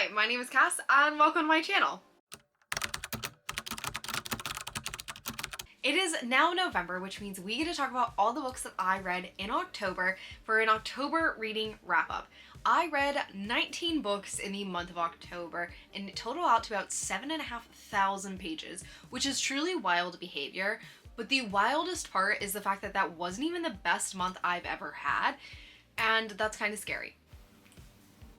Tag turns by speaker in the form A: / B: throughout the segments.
A: Hi, my name is Cass and welcome to my channel. It is now November, which means we get to talk about all the books that I read in October for an October reading wrap-up. I read 19 books in the month of October and it totaled out to about 7,500 pages, which is truly wild behavior. But the wildest part is the fact that that wasn't even the best month I've ever had, and that's kind of scary.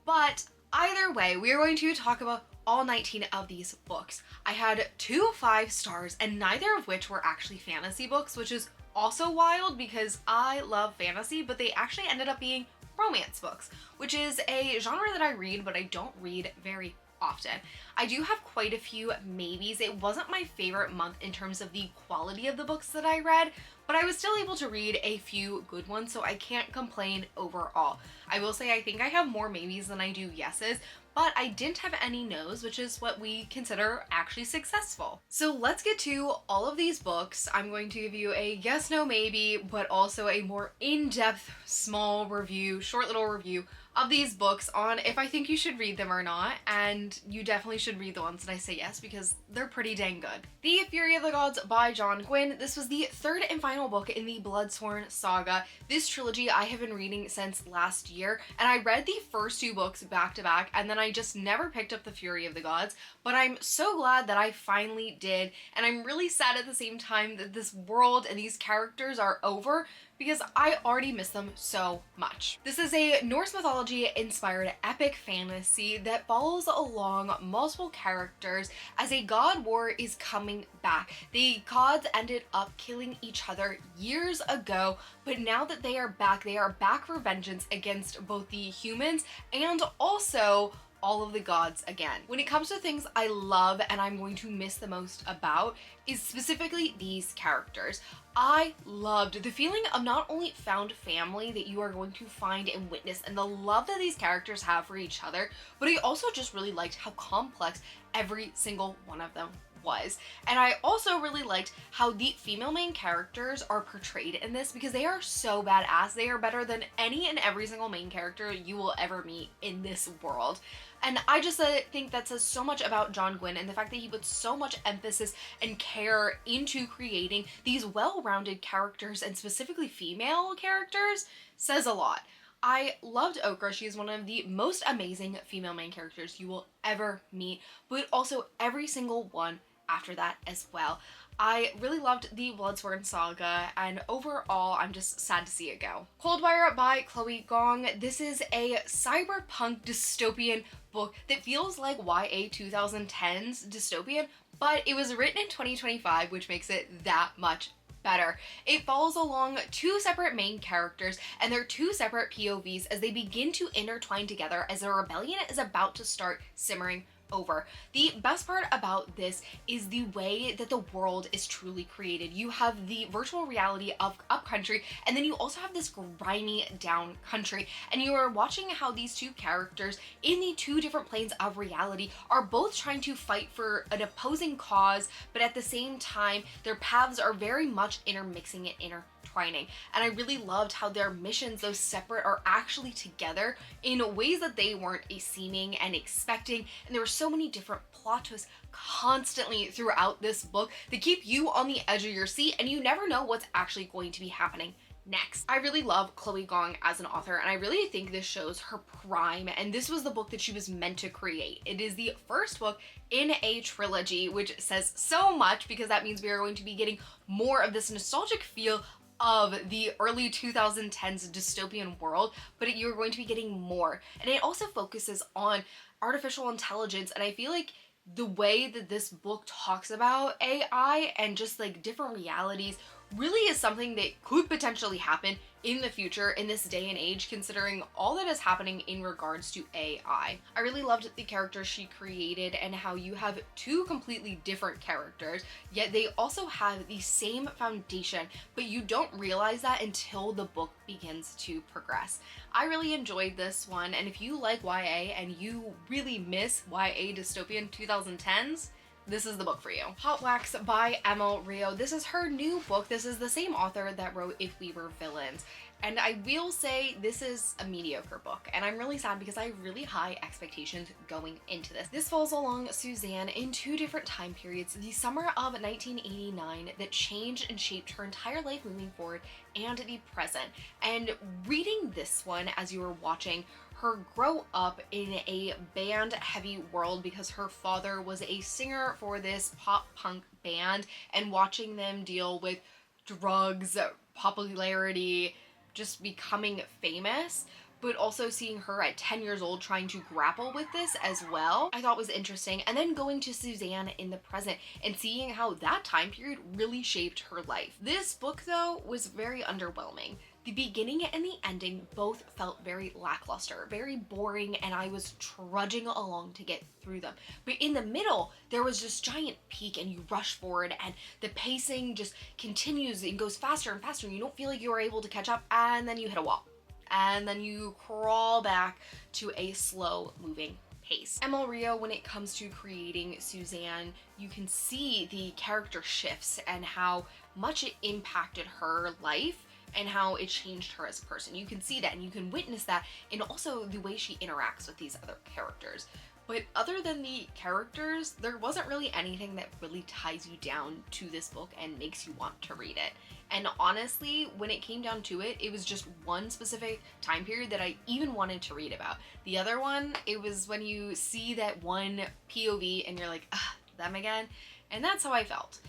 A: But either way, we are going to talk about all 19 of these books. I had 2 5 stars and neither of which were actually fantasy books, which is also wild because I love fantasy, but they actually ended up being romance books, which is a genre that I read, but I don't read very often. I do have quite a few maybes. It wasn't my favorite month in terms of the quality of the books that I read, but I was still able to read a few good ones, so I can't complain overall. I will say I think I have more maybes than I do yeses, but I didn't have any no's, which is what we consider actually successful. So let's get to all of these books. I'm going to give you a yes, no, maybe, but also a more in-depth, small review, short little review of these books on if I think you should read them or not, and you definitely should read the ones that I say yes because they're pretty dang good. The Fury of the Gods by John Gwynne. This was the third and final book in the Bloodsworn saga. This trilogy I have been reading since last year, and I read the first 2 books back to back, and then I just never picked up The Fury of the Gods, but I'm so glad that I finally did, and I'm really sad at the same time that this world and these characters are over because I already miss them so much. This is a Norse mythology inspired epic fantasy that follows along multiple characters as a god war is coming back. The gods ended up killing each other years ago, but now that they are back for vengeance against both the humans and also all of the gods again. When it comes to things I love and I'm going to miss the most about is specifically these characters. I loved the feeling of not only found family that you are going to find and witness and the love that these characters have for each other, but I also just really liked how complex every single one of them was. And I also really liked how the female main characters are portrayed in this because they are so badass. They are better than any and every single main character you will ever meet in this world. And I just think that says so much about John Gwynne and the fact that he puts so much emphasis and care into creating these well-rounded characters, and specifically female characters, says a lot. I loved Okra. She is one of the most amazing female main characters you will ever meet, but also every single one after that as well. I really loved the Bloodsworn saga, and overall I'm just sad to see it go. Coldwire by Chloe Gong. This is a cyberpunk dystopian book that feels like YA 2010s dystopian, but it was written in 2025, which makes it that much better. It follows along 2 separate main characters and their 2 separate POVs as they begin to intertwine together as a rebellion is about to start simmering over. The best part about this is the way that the world is truly created. You have the virtual reality of upcountry, and then you also have this grimy down country, and you are watching how these 2 characters in the 2 different planes of reality are both trying to fight for an opposing cause, but at the same time their paths are very much intermixing and intertwining. And I really loved how their missions, though separate, are actually together in ways that they weren't seeming and expecting, and there were so many different plot twists constantly throughout this book that keep you on the edge of your seat and you never know what's actually going to be happening next. I really love Chloe Gong as an author, and I really think this shows her prime, and this was the book that she was meant to create. It is the first book in a trilogy, which says so much because that means we are going to be getting more of this nostalgic feel of the early 2010s dystopian world, but you're going to be getting more. And it also focuses on artificial intelligence, and I feel like the way that this book talks about AI and just like different realities really is something that could potentially happen in the future in this day and age, considering all that is happening in regards to AI. I really loved the characters she created and how you have 2 completely different characters, yet they also have the same foundation, but you don't realize that until the book begins to progress. I really enjoyed this one, and if you like YA and you really miss YA dystopian 2010s, this is the book for you. Hot Wax by Emma Rio. This is her new book. This is the same author that wrote If We Were Villains. And I will say this is a mediocre book, and I'm really sad because I have really high expectations going into this. This follows along Suzanne in two different time periods, the summer of 1989 that changed and shaped her entire life moving forward, and the present. And reading this one as you were watching her grow up in a band heavy world because her father was a singer for this pop punk band, and watching them deal with drugs, popularity, just becoming famous, but also seeing her at 10 years old trying to grapple with this as well, I thought was interesting. And then going to Suzanne in the present and seeing how that time period really shaped her life. This book, though, was very underwhelming. The beginning and the ending both felt very lackluster, very boring, and I was trudging along to get through them. But in the middle, there was this giant peak and you rush forward and the pacing just continues and goes faster and faster and you don't feel like you are able to catch up, and then you hit a wall. And then you crawl back to a slow moving pace. ML Rio, when it comes to creating Suzanne, you can see the character shifts and how much it impacted her life and how it changed her as a person. You can see that and you can witness that in also the way she interacts with these other characters. But other than the characters, there wasn't really anything that really ties you down to this book and makes you want to read it. And honestly, when it came down to it, it was just one specific time period that I even wanted to read about. The other one, it was when you see that one POV and you're like, ah, them again. And that's how I felt.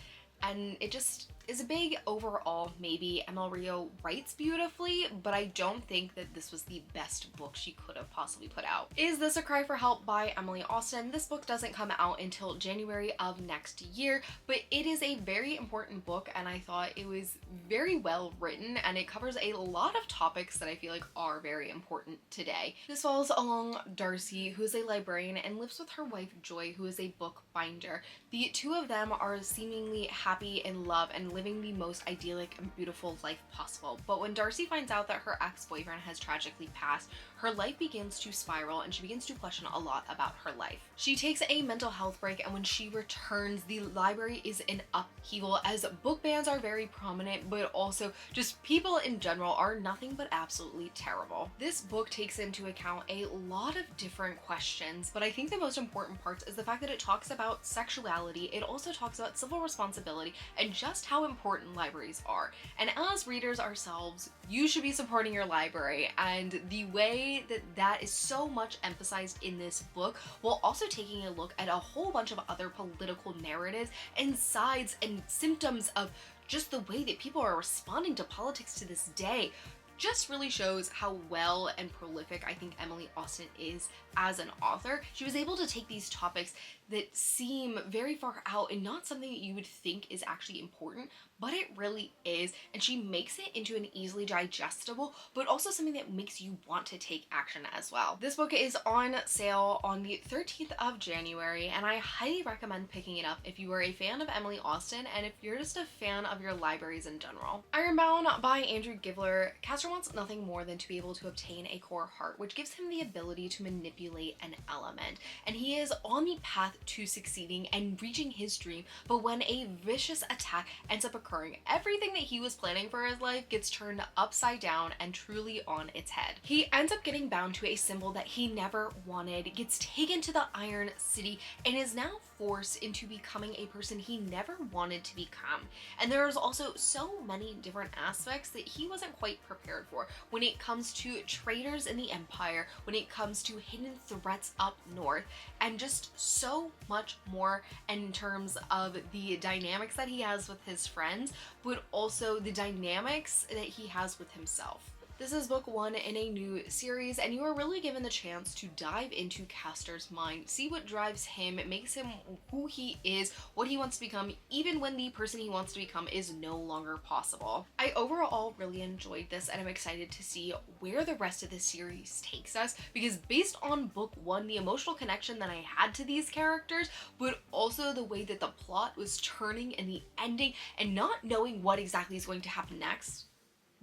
A: And it just is a big overall maybe. ML Rio writes beautifully, but I don't think that this was the best book she could have possibly put out. Is This a Cry for Help by Emily Austen? This book doesn't come out until January of next year, but it is a very important book and I thought it was very well written and it covers a lot of topics that I feel like are very important today. This follows along Darcy, who is a librarian and lives with her wife Joy, who is a bookbinder. The two of them are seemingly happy in love and living the most idyllic and beautiful life possible. But when Darcy finds out that her ex-boyfriend has tragically passed, her life begins to spiral and she begins to question a lot about her life. She takes a mental health break, and when she returns, the library is in upheaval as book bans are very prominent, but also just people in general are nothing but absolutely terrible. This book takes into account a lot of different questions, but I think the most important parts is the fact that it talks about sexuality. It also talks about civil responsibility and just how important libraries are. And as readers ourselves, you should be supporting your library, and the way that that is so much emphasized in this book, while also taking a look at a whole bunch of other political narratives and sides and symptoms of just the way that people are responding to politics to this day, just really shows how well and prolific I think Emily Austen is as an author. She was able to take these topics that seem very far out and not something that you would think is actually important, but it really is, and she makes it into an easily digestible, but also something that makes you want to take action as well. This book is on sale on the 13th of January, and I highly recommend picking it up if you are a fan of Emily Austen and if you're just a fan of your libraries in general. Ironbound by Andrew Givler. Castor wants nothing more than to be able to obtain a core heart, which gives him the ability to manipulate an element, and he is on the path to succeeding and reaching his dream, but when a vicious attack ends up occurring, everything that he was planning for his life gets turned upside down and truly on its head. He ends up getting bound to a symbol that he never wanted, gets taken to the Iron City, and is now forced into becoming a person he never wanted to become. And there's also so many different aspects that he wasn't quite prepared for when it comes to traitors in the Empire, when it comes to hidden threats up north, and just so much more in terms of the dynamics that he has with his friends, but also the dynamics that he has with himself. This is book one in a new series, and you are really given the chance to dive into Castor's mind, see what drives him, makes him who he is, what he wants to become, even when the person he wants to become is no longer possible. I overall really enjoyed this, and I'm excited to see where the rest of the series takes us, because based on book one, the emotional connection that I had to these characters, but also the way that the plot was turning and the ending, and not knowing what exactly is going to happen next,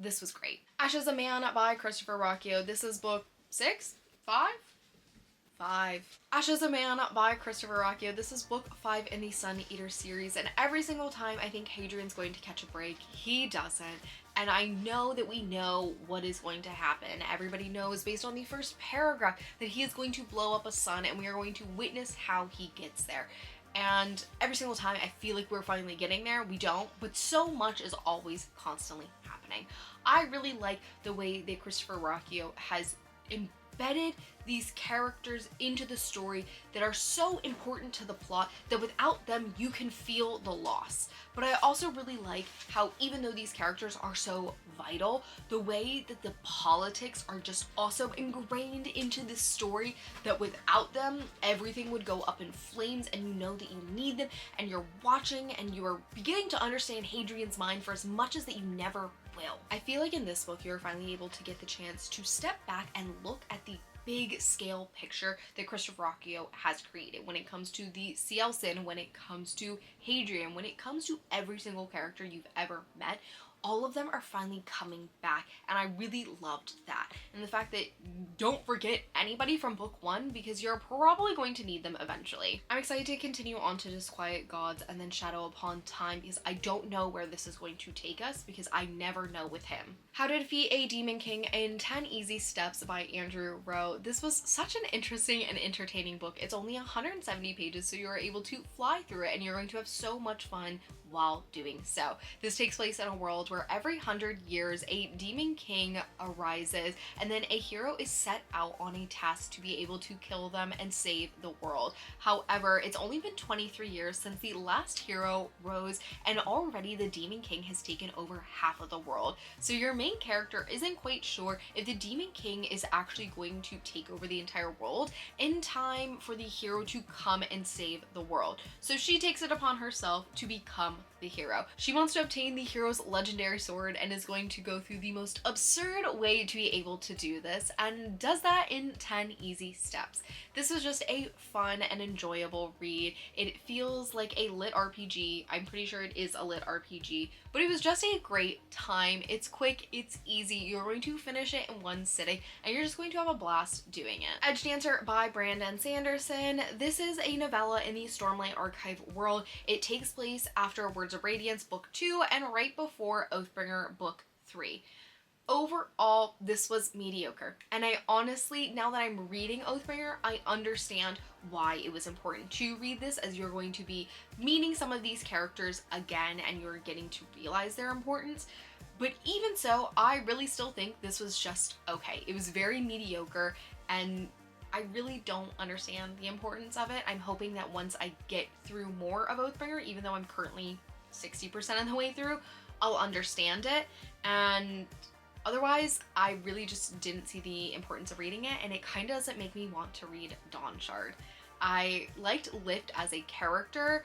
A: this was great. Ashes a Man by Christopher Rocchio. This is book 6? 5? 5. Ashes a Man by Christopher Rocchio. This is book 5 in the Sun Eater series, and every single time I think Hadrian's going to catch a break, he doesn't. and I know that we know what is going to happen. Everybody knows based on the first paragraph that he is going to blow up a sun, and we are going to witness how he gets there. And every single time I feel like we're finally getting there, we don't, but so much is always constantly happening. I really like the way that Christopher Rocchio has embedded these characters into the story that are so important to the plot that without them you can feel the loss. But I also really like how, even though these characters are so vital, the way that the politics are just also ingrained into this story, that without them everything would go up in flames, and you know that you need them, and you're watching and you are beginning to understand Hadrian's mind for as much as that you never will. I feel like in this book you're finally able to get the chance to step back and look at the big scale picture that Christopher Rocchio has created when it comes to the Cielcin, when it comes to Hadrian, when it comes to every single character you've ever met. All of them are finally coming back, and I really loved that. And the fact that don't forget anybody from book 1, because you're probably going to need them eventually. I'm excited to continue on to Disquiet Gods and then Shadow Upon Time, because I don't know where this is going to take us, because I never know with him. How to Defeat a Demon King in 10 Easy Steps by Andrew Rowe. This was such an interesting and entertaining book. It's only 170 pages, so you're able to fly through it, and you're going to have so much fun while doing so. This takes place in a world where every 100 years a demon king arises, and then a hero is set out on a task to be able to kill them and save the world. However, it's only been 23 years since the last hero rose, and already the demon king has taken over half of the world. So your main character isn't quite sure if the demon king is actually going to take over the entire world in time for the hero to come and save the world. So she takes it upon herself to become the hero. She wants to obtain the hero's legendary sword and is going to go through the most absurd way to be able to do this, and does that in 10 easy steps. This was just a fun and enjoyable read. It feels like a lit RPG. I'm pretty sure it is a lit RPG, but it was just a great time. It's quick, it's easy. You're going to finish it in one sitting, and you're just going to have a blast doing it. Edgedancer by Brandon Sanderson. This is a novella in the Stormlight Archive world. It takes place after Words of Radiance book 2 and right before Oathbringer book 3. Overall, this was mediocre, and I honestly, now that I'm reading Oathbringer, I understand why it was important to read this, as you're going to be meeting some of these characters again and you're getting to realize their importance. But even so, I really still think this was just okay. It was very mediocre, and I really don't understand the importance of it. I'm hoping that once I get through more of Oathbringer, even though I'm currently 60% of the way through, I'll understand it. And otherwise, I really just didn't see the importance of reading it, and it kind of doesn't make me want to read Dawnshard. I liked Lift as a character,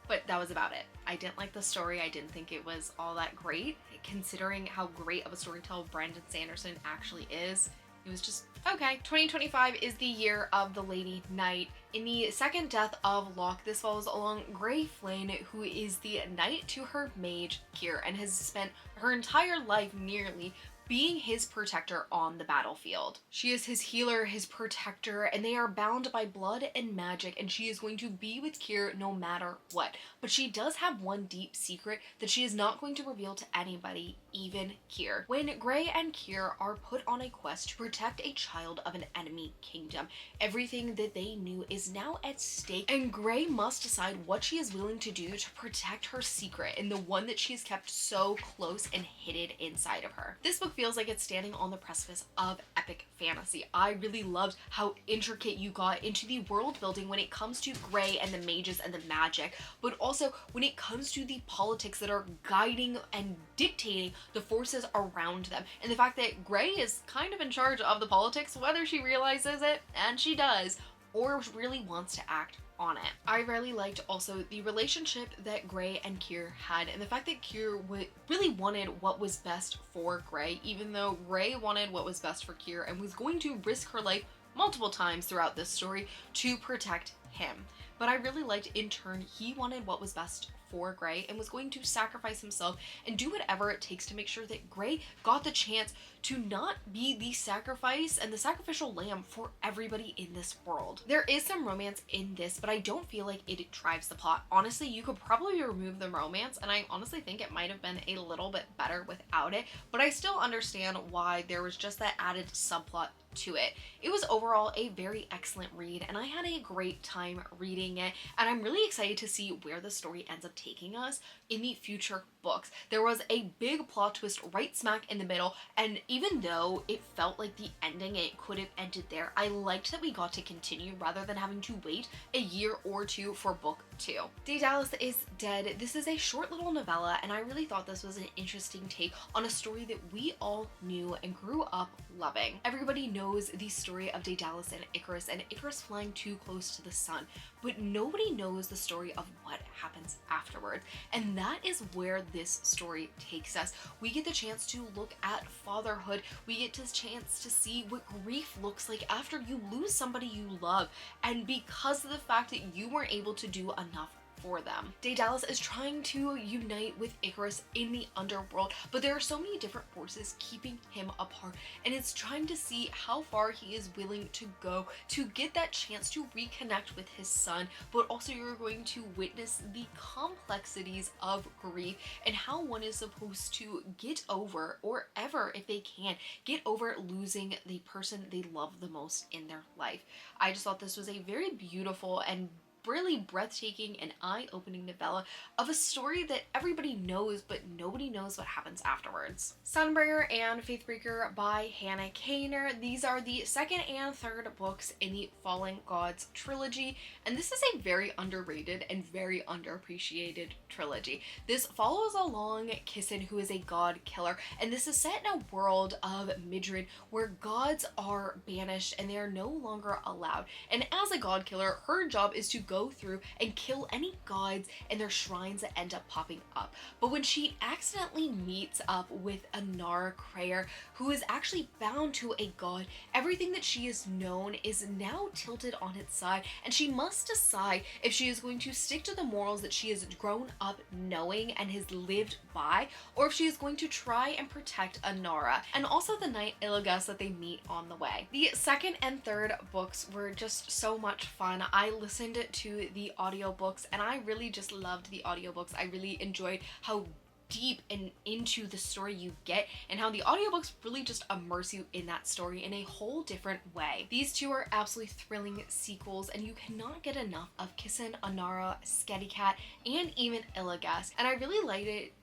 A: but that was about it. I didn't like the story. I didn't think it was all that great, considering how great of a storyteller Brandon Sanderson actually is. It was just okay. 2025 is the year of the Lady Knight. In the second death of Locke, this follows along Grey Flynn, who is the knight to her mage Kier, and has spent her entire life nearly being his protector on the battlefield. She is his healer, his protector, and they are bound by blood and magic, and she is going to be with Kier no matter what. But she does have one deep secret that she is not going to reveal to anybody, even Kier. When Grey and Kier are put on a quest to protect a child of an enemy kingdom, everything that they knew is now at stake, and Grey must decide what she is willing to do to protect her secret, and the one that she's kept so close and hidden inside of her. This book feels like it's standing on the precipice of epic fantasy. I really loved how intricate you got into the world building when it comes to Grey and the mages and the magic, but also when it comes to the politics that are guiding and dictating the forces around them, and the fact that Grey is kind of in charge of the politics, whether she realizes it, and she does, or really wants to act on it. I really liked also the relationship that Grey and Kier had, and the fact that Kier really wanted what was best for Grey, even though Grey wanted what was best for Kier and was going to risk her life multiple times throughout this story to protect him. But I really liked, in turn, he wanted what was best for Gray and was going to sacrifice himself and do whatever it takes to make sure that Gray got the chance to not be the sacrifice and the sacrificial lamb for everybody in this world. There is some romance in this, but I don't feel like it drives the plot. Honestly, you could probably remove the romance, and I honestly think it might have been a little bit better without it, but I still understand why there was just that added subplot to it. It was overall a very excellent read, and I had a great time reading it, and I'm really excited to see where the story ends up taking us in the future books. There was a big plot twist right smack in the middle, and even though it felt like the ending, it could have ended there, I liked that we got to continue rather than having to wait a year or two for book 2. Daedalus is dead. This is a short little novella, and I really thought this was an interesting take on a story that we all knew and grew up loving. Everybody knows the story of Daedalus and Icarus flying too close to the sun, but nobody knows the story of what happens afterwards, and that is where this story takes us. We get the chance to look at fatherhood. We get the chance to see what grief looks like after you lose somebody you love, and because of the fact that you weren't able to do enough for them. Daedalus is trying to unite with Icarus in the underworld, but there are so many different forces keeping him apart, and it's trying to see how far he is willing to go to get that chance to reconnect with his son, but also you're going to witness the complexities of grief and how one is supposed to get over, or ever, if they can, get over losing the person they love the most in their life. I just thought this was a very beautiful and really breathtaking and eye-opening novella of a story that everybody knows, but nobody knows what happens afterwards. Sunbringer and Faithbreaker by Hannah Kaner. These are the second and third books in the Fallen Gods trilogy, and this is a very underrated and very underappreciated trilogy. This follows along Kissin, who is a god killer, and this is set in a world of Midrin where gods are banished and they are no longer allowed. And as a god killer, her job is to go through and kill any gods and their shrines that end up popping up. But when she accidentally meets up with Anara Krayer, who is actually bound to a god, everything that she has known is now tilted on its side, and she must decide if she is going to stick to the morals that she has grown up knowing and has lived by, or if she is going to try and protect Anara, and also the knight Illigas that they meet on the way. The second and third books were just so much fun. I listened to the audiobooks, and I really just loved the audiobooks. I really enjoyed how deep and into the story you get, and how the audiobooks really just immerse you in that story in a whole different way. These two are absolutely thrilling sequels, and you cannot get enough of Kissin, Anara, Skeddycat, and even Illigas. And I really liked it.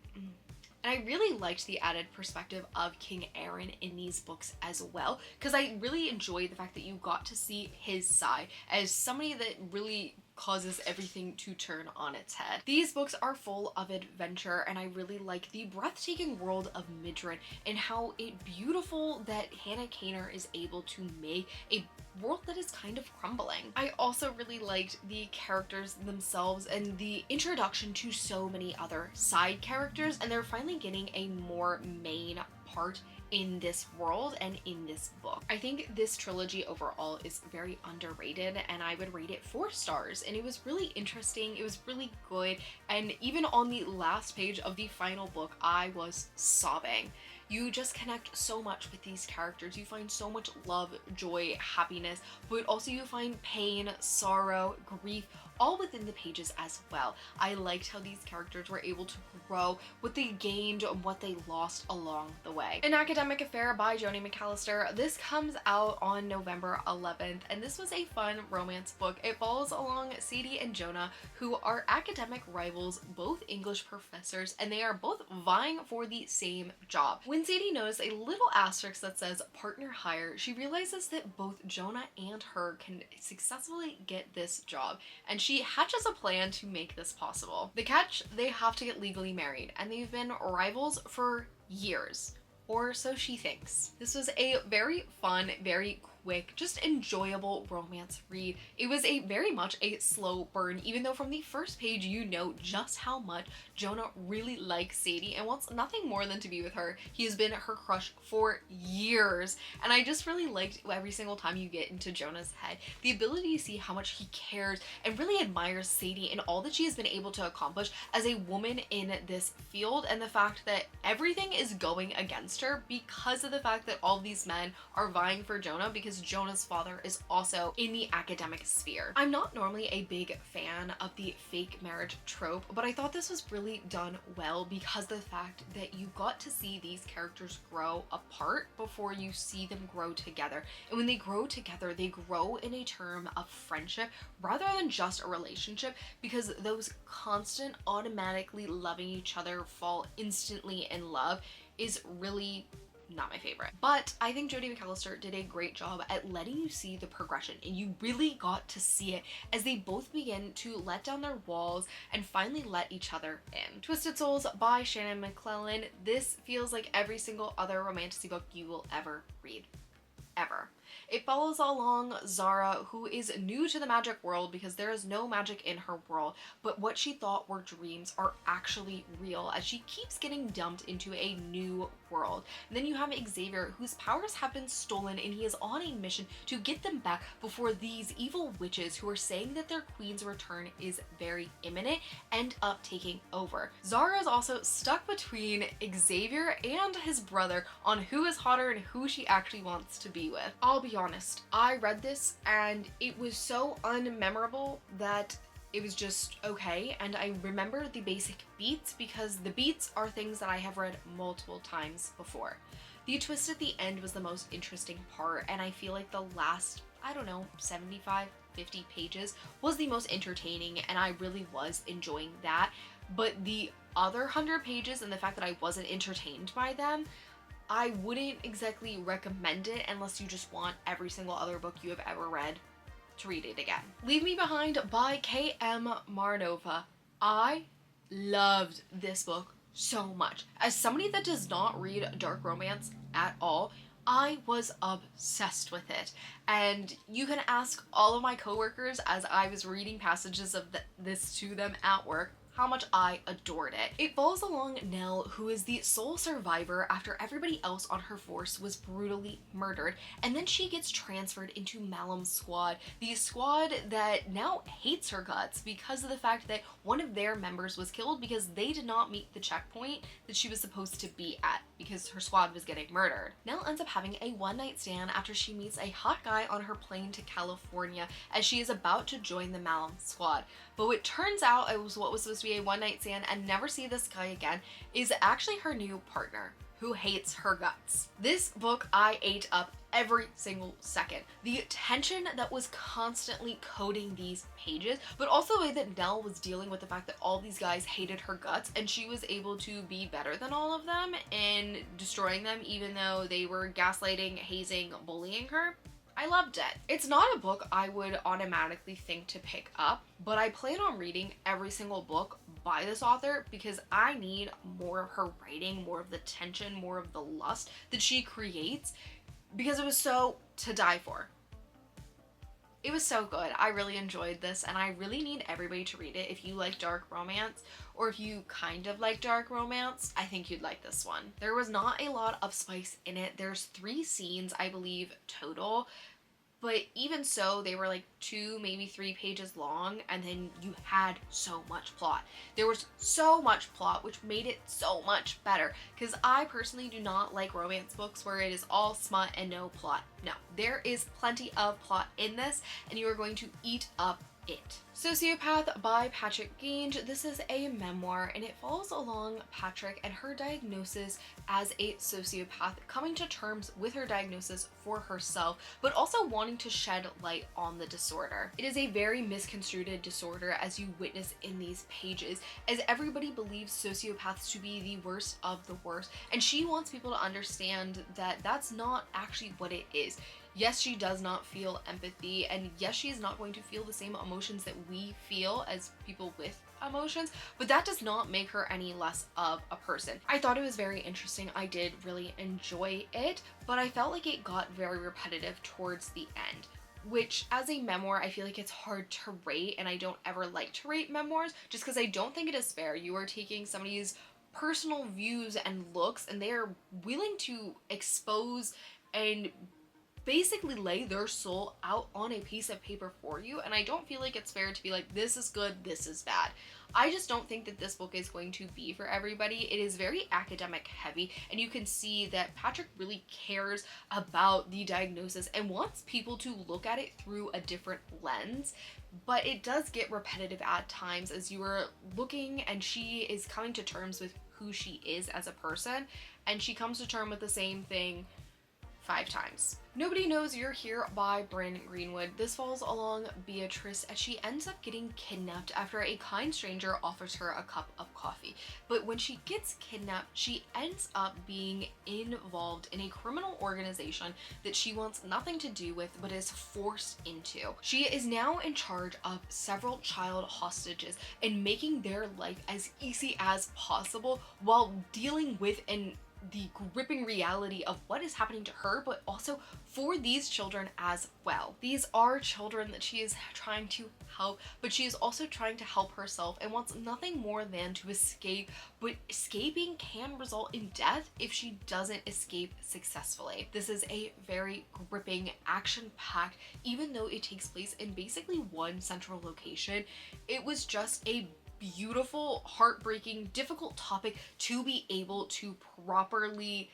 A: And I really liked the added perspective of King Aaron in these books as well, because I really enjoyed the fact that you got to see his side as somebody that really causes everything to turn on its head. These books are full of adventure, and I really like the breathtaking world of Midrin and how beautiful that Hannah Kaner is able to make a world that is kind of crumbling. I also really liked the characters themselves and the introduction to so many other side characters, and they're finally getting a more main part in this world and in this book. I think this trilogy overall is very underrated, and I would rate it 4 stars. And it was really interesting, it was really good, and even on the last page of the final book, I was sobbing. You just connect so much with these characters. You find so much love, joy, happiness, but also you find pain, sorrow, grief, all within the pages as well. I liked how these characters were able to grow, what they gained and what they lost along the way. An Academic Affair by Joni McAllister. This comes out on November 11th, and this was a fun romance book. It follows along Sadie and Jonah, who are academic rivals, both English professors, and they are both vying for the same job. When Sadie notices a little asterisk that says partner hire, she realizes that both Jonah and her can successfully get this job, and she hatches a plan to make this possible. The catch, they have to get legally married, and they've been rivals for years. Or so she thinks. This was a very fun, very quick, just enjoyable romance read. It was a very much a slow burn, even though from the first page you know just how much Jonah really likes Sadie and wants nothing more than to be with her. He has been her crush for years, and I just really liked every single time you get into Jonah's head, the ability to see how much he cares and really admires Sadie and all that she has been able to accomplish as a woman in this field, and the fact that everything is going against her because of the fact that all of these men are vying for Jonah, because Jonah's father is also in the academic sphere. I'm not normally a big fan of the fake marriage trope, but I thought this was really done well because of the fact that you got to see these characters grow apart before you see them grow together. And when they grow together, they grow in a term of friendship rather than just a relationship, because those constant automatically loving each other, fall instantly in love is really not my favorite. But I think Jodie McAllister did a great job at letting you see the progression, and you really got to see it as they both begin to let down their walls and finally let each other in. Twisted Souls by Shannon McClellan. This feels like every single other romantasy book you will ever read. Ever. It follows along Zara, who is new to the magic world because there is no magic in her world, but what she thought were dreams are actually real as she keeps getting dumped into a new world. And then you have Xavier, whose powers have been stolen, and he is on a mission to get them back before these evil witches, who are saying that their queen's return is very imminent, end up taking over. Zara is also stuck between Xavier and his brother on who is hotter and who she actually wants to be with. I'll be honest, I read this and it was so unmemorable that it was just okay, and I remember the basic beats because the beats are things that I have read multiple times before. The twist at the end was the most interesting part, and I feel like the last, I don't know, 75, 50 pages was the most entertaining, and I really was enjoying that. But the other 100 pages and the fact that I wasn't entertained by them, I wouldn't exactly recommend it unless you just want every single other book you have ever read to read it again. Leave Me Behind by K.M. Marnova. I loved this book so much. As somebody that does not read dark romance at all, I was obsessed with it. And you can ask all of my coworkers as I was reading passages of this to them at work how much I adored it. It follows along Nell, who is the sole survivor after everybody else on her force was brutally murdered, and then she gets transferred into Malum's squad, the squad that now hates her guts because of the fact that one of their members was killed because they did not meet the checkpoint that she was supposed to be at because her squad was getting murdered. Nell ends up having a one-night stand after she meets a hot guy on her plane to California as she is about to join the Malum squad. But what turns out it was what was supposed to be a one-night stand and never see this guy again is actually her new partner, who hates her guts. This book I ate up every single second. The tension that was constantly coding these pages, but also the way that Nell was dealing with the fact that all these guys hated her guts and she was able to be better than all of them and destroying them even though they were gaslighting, hazing, bullying her. I loved it. It's not a book I would automatically think to pick up, but I plan on reading every single book by this author because I need more of her writing, more of the tension, more of the lust that she creates, because it was so to die for. It was so good. I really enjoyed this, and I really need everybody to read it. If you like dark romance, or if you kind of like dark romance, I think you'd like this one. There was not a lot of spice in it. There's 3 scenes, I believe, total. But even so, they were like 2, maybe 3 pages long, and then you had so much plot. There was so much plot, which made it so much better, because I personally do not like romance books where it is all smut and no plot. No, there is plenty of plot in this, and you are going to eat up it. Sociopath by Patrick Gange. This is a memoir, and it follows along Patrick and her diagnosis as a sociopath, coming to terms with her diagnosis for herself, but also wanting to shed light on the disorder. disorder. It is a very misconstrued disorder, as you witness in these pages, as everybody believes sociopaths to be the worst of the worst, and she wants people to understand that that's not actually what it is. Yes, she does not feel empathy, and yes, she is not going to feel the same emotions that we feel as people with emotions, but that does not make her any less of a person. I thought it was very interesting. I did really enjoy it, but I felt like it got very repetitive towards the end, which as a memoir, I feel like it's hard to rate, and I don't ever like to rate memoirs just because I don't think it is fair. You are taking somebody's personal views and looks, and they are willing to expose and basically lay their soul out on a piece of paper for you, and I don't feel like it's fair to be like, this is good, this is bad. I just don't think that this book is going to be for everybody. It is very academic heavy, and you can see that Patrick really cares about the diagnosis and wants people to look at it through a different lens, but it does get repetitive at times as you are looking, and she is coming to terms with who she is as a person, and she comes to terms with the same thing 5 times. Nobody Knows You're Here by Bryn Greenwood. This follows along Beatrice as she ends up getting kidnapped after a kind stranger offers her a cup of coffee. But when she gets kidnapped, she ends up being involved in a criminal organization that she wants nothing to do with but is forced into. She is now in charge of several child hostages and making their life as easy as possible while dealing with the gripping reality of what is happening to her, but also for these children as well. These are children that she is trying to help, but she is also trying to help herself and wants nothing more than to escape, but escaping can result in death if she doesn't escape successfully. This is a very gripping, action-packed, even though it takes place in basically one central location, it was just a beautiful, heartbreaking, difficult topic to be able to properly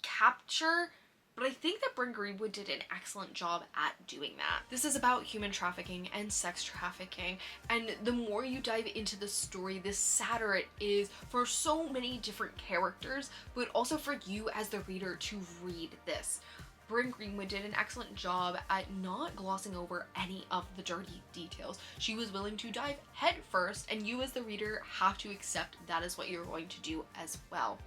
A: capture, but I think that Bryn Greenwood did an excellent job at doing that. This is about human trafficking and sex trafficking, and the more you dive into the story, the sadder it is for so many different characters, but also for you as the reader to read this. Bryn Greenwood did an excellent job at not glossing over any of the dirty details. She was willing to dive head first, and you as the reader have to accept that is what you're going to do as well.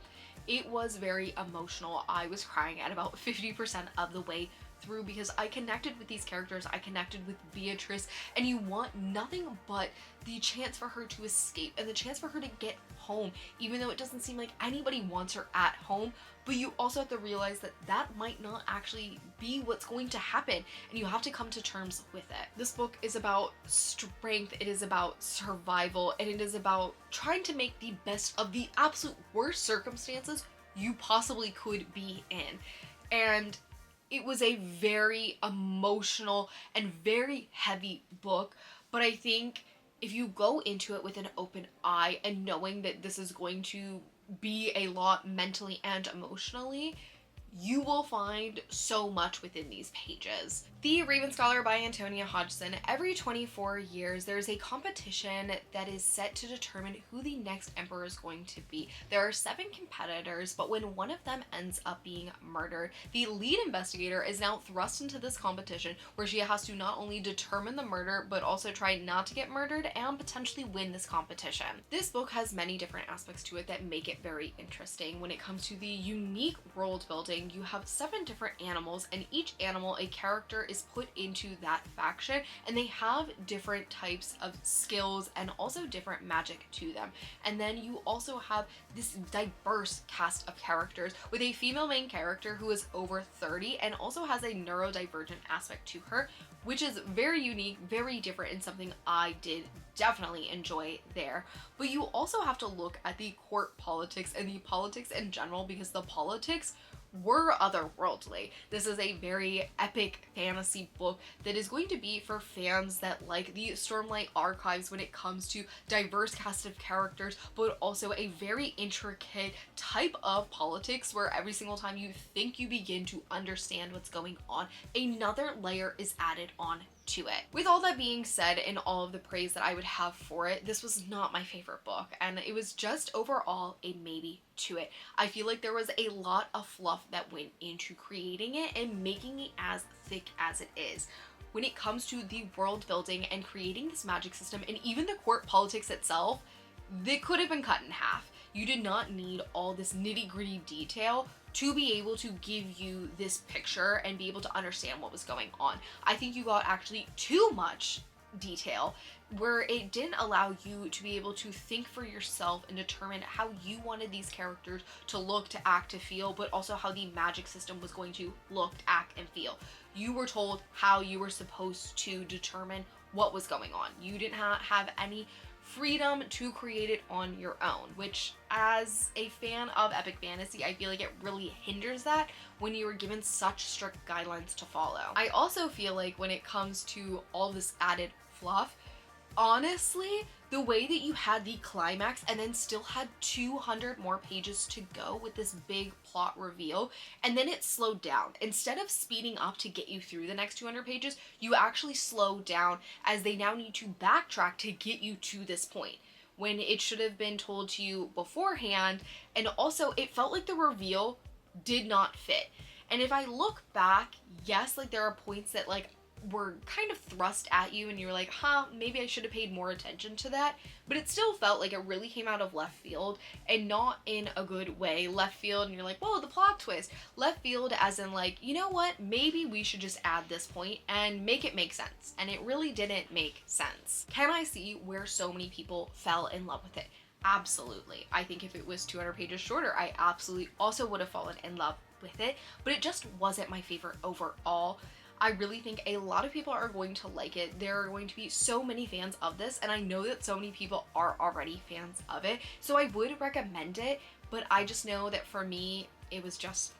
A: It was very emotional. I was crying at about 50% of the way through because I connected with these characters, I connected with Beatrice, and you want nothing but the chance for her to escape and the chance for her to get home, even though it doesn't seem like anybody wants her at home. But you also have to realize that that might not actually be what's going to happen, and you have to come to terms with it. This book is about strength, it is about survival, and it is about trying to make the best of the absolute worst circumstances you possibly could be in. And it was a very emotional and very heavy book, but I think if you go into it with an open eye and knowing that this is going to be a lot mentally and emotionally, you will find so much within these pages. The Raven Scholar by Antonia Hodgson. Every 24 years, there's a competition that is set to determine who the next emperor is going to be. There are 7 competitors, but when one of them ends up being murdered, the lead investigator is now thrust into this competition where she has to not only determine the murder, but also try not to get murdered and potentially win this competition. This book has many different aspects to it that make it very interesting. When it comes to the unique world building, you have 7 different animals, and each animal, a character is put into that faction, and they have different types of skills and also different magic to them. And then you also have this diverse cast of characters with a female main character who is over 30 and also has a neurodivergent aspect to her, which is very unique, very different, and something I did definitely enjoy there. But you also have to look at the court politics and the politics in general, because the politics were otherworldly. This is a very epic fantasy book that is going to be for fans that like the Stormlight Archives when it comes to diverse cast of characters, but also a very intricate type of politics where every single time you think you begin to understand what's going on, another layer is added on to it. With all that being said, and all of the praise that I would have for it, this was not my favorite book, and it was just overall a maybe to it. I feel like there was a lot of fluff that went into creating it and making it as thick as it is. when it comes to the world building and creating this magic system and even the court politics itself, they could have been cut in half. You did not need all this nitty-gritty detail to be able to give you this picture and be able to understand what was going on. I think you got actually too much detail where it didn't allow you to be able to think for yourself and determine how you wanted these characters to look, to act, to feel, but also how the magic system was going to look, act, and feel. You were told how you were supposed to determine what was going on. You didn't have any freedom to create it on your own, which as a fan of epic fantasy, I feel like it really hinders that when you are given such strict guidelines to follow. I also feel like when it comes to all this added fluff, honestly, the way that you had the climax and then still had 200 more pages to go with this big plot reveal, and then it slowed down. Instead of speeding up to get you through the next 200 pages, you actually slow down as they now need to backtrack to get you to this point, when it should have been told to you beforehand. And also, it felt like the reveal did not fit. And if I look back, yes, like there are points that like were kind of thrust at you and you were like, maybe I should have paid more attention to that, but it still felt like it really came out of left field, and not in a good way. Left field and you're like, whoa, the plot twist. Left field as in like, you know what, maybe we should just add this point and make it make sense, and it really didn't make sense. Can I see where so many people fell in love with it? Absolutely. I think if it was 200 pages shorter, I absolutely also would have fallen in love with it, but it just wasn't my favorite overall. I really think a lot of people are going to like it. There are going to be so many fans of this, and I know that so many people are already fans of it, so I would recommend it, but I just know that for me, it was just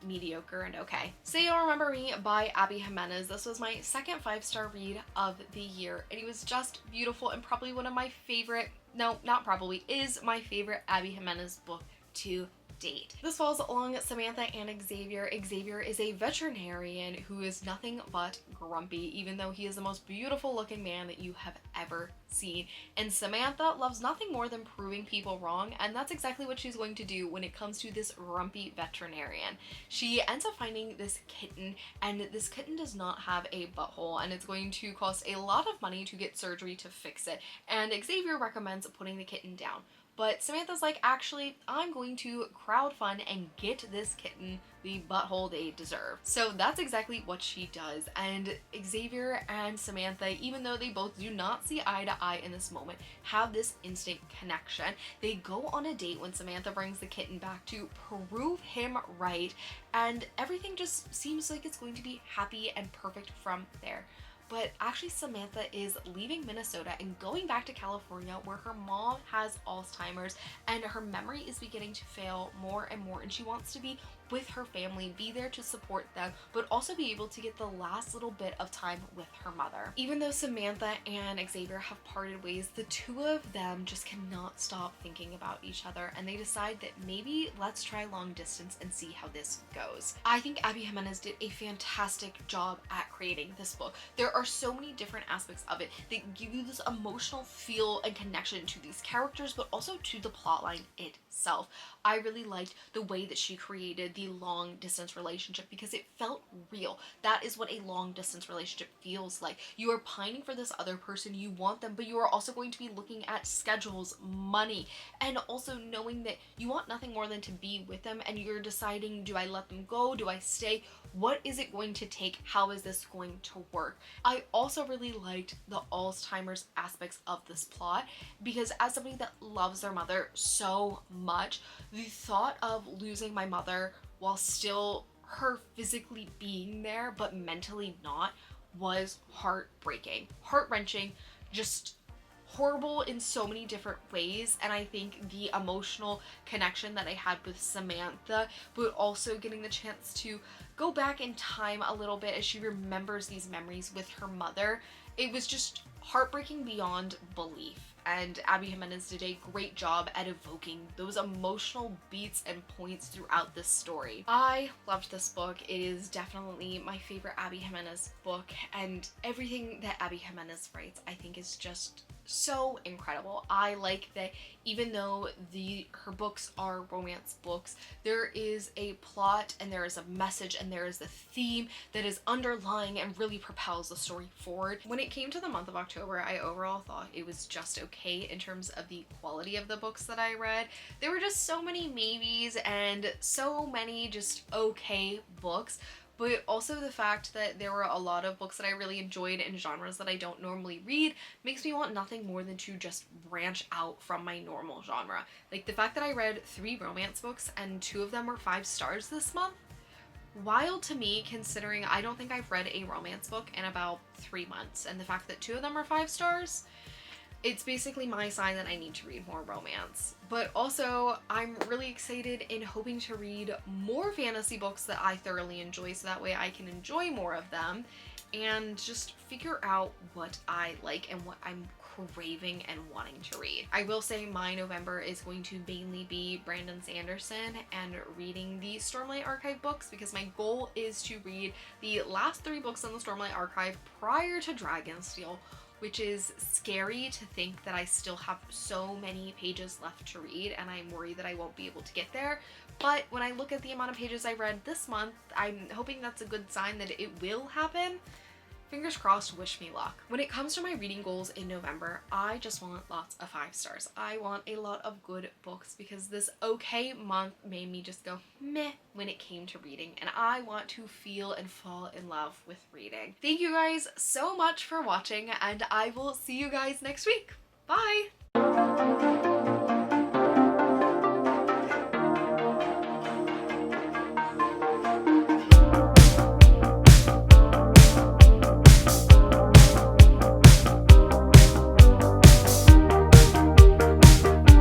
A: mediocre and okay. Say You'll Remember Me by Abby Jimenez. This was my second 5-star read of the year, and it was just beautiful and probably one of my favorite, no, not probably, is my favorite Abby Jimenez book to date. This falls along Samantha and Xavier. Xavier is a veterinarian who is nothing but grumpy, even though he is the most beautiful looking man that you have ever seen. And Samantha loves nothing more than proving people wrong, and that's exactly what she's going to do when it comes to this grumpy veterinarian. She ends up finding this kitten, and this kitten does not have a butthole, and it's going to cost a lot of money to get surgery to fix it, and Xavier recommends putting the kitten down. But Samantha's like, actually, I'm going to crowdfund and get this kitten the butthole they deserve. So that's exactly what she does. And Xavier and Samantha, even though they both do not see eye to eye in this moment, have this instant connection. They go on a date when Samantha brings the kitten back to prove him right, and everything just seems like it's going to be happy and perfect from there. But actually Samantha is leaving Minnesota and going back to California, where her mom has Alzheimer's and her memory is beginning to fail more and more, and she wants to be with her family, be there to support them, but also be able to get the last little bit of time with her mother. Even though Samantha and Xavier have parted ways, the two of them just cannot stop thinking about each other, and they decide that maybe let's try long distance and see how this goes. I think Abby Jimenez did a fantastic job at creating this book. There are so many different aspects of it that give you this emotional feel and connection to these characters, but also to the plotline itself. I really liked the way that she created the long distance relationship because it felt real. That is what a long distance relationship feels like. You are pining for this other person, you want them, but you are also going to be looking at schedules, money, and also knowing that you want nothing more than to be with them, and you're deciding, do I let them go? Do I stay? What is it going to take? How is this going to work? I also really liked the Alzheimer's aspects of this plot because as somebody that loves their mother so much, the thought of losing my mother while still her physically being there but mentally not was heartbreaking, heart-wrenching, just horrible in so many different ways. And I think the emotional connection that I had with Samantha, but also getting the chance to go back in time a little bit as she remembers these memories with her mother, it was just heartbreaking beyond belief. and Abby Jimenez did a great job at evoking those emotional beats and points throughout this story. I loved this book. It is definitely my favorite Abby Jimenez book, and everything that Abby Jimenez writes I think is just so incredible. I like that even though her books are romance books, there is a plot and there is a message and there is a theme that is underlying and really propels the story forward. When it came to the month of October, I overall thought it was just okay in terms of the quality of the books that I read. There were just so many maybes and so many just okay books, but also the fact that there were a lot of books that I really enjoyed in genres that I don't normally read makes me want nothing more than to just branch out from my normal genre. Like the fact that I read 3 romance books and 2 of them were 5 stars this month, wild to me considering I don't think I've read a romance book in about 3 months, and the fact that 2 of them are 5 stars, it's basically my sign that I need to read more romance. But also, I'm really excited in hoping to read more fantasy books that I thoroughly enjoy, so that way I can enjoy more of them and just figure out what I like and what I'm craving and wanting to read. I will say my November is going to mainly be Brandon Sanderson and reading the Stormlight Archive books, because my goal is to read the last 3 books in the Stormlight Archive prior to Dragonsteel, which is scary to think that I still have so many pages left to read and I'm worried that I won't be able to get there. But when I look at the amount of pages I read this month, I'm hoping that's a good sign that it will happen. Fingers crossed, wish me luck. When it comes to my reading goals in November, I just want lots of 5 stars. I want a lot of good books because this okay month made me just go meh when it came to reading, and I want to feel and fall in love with reading. Thank you guys so much for watching, and I will see you guys next week. Bye!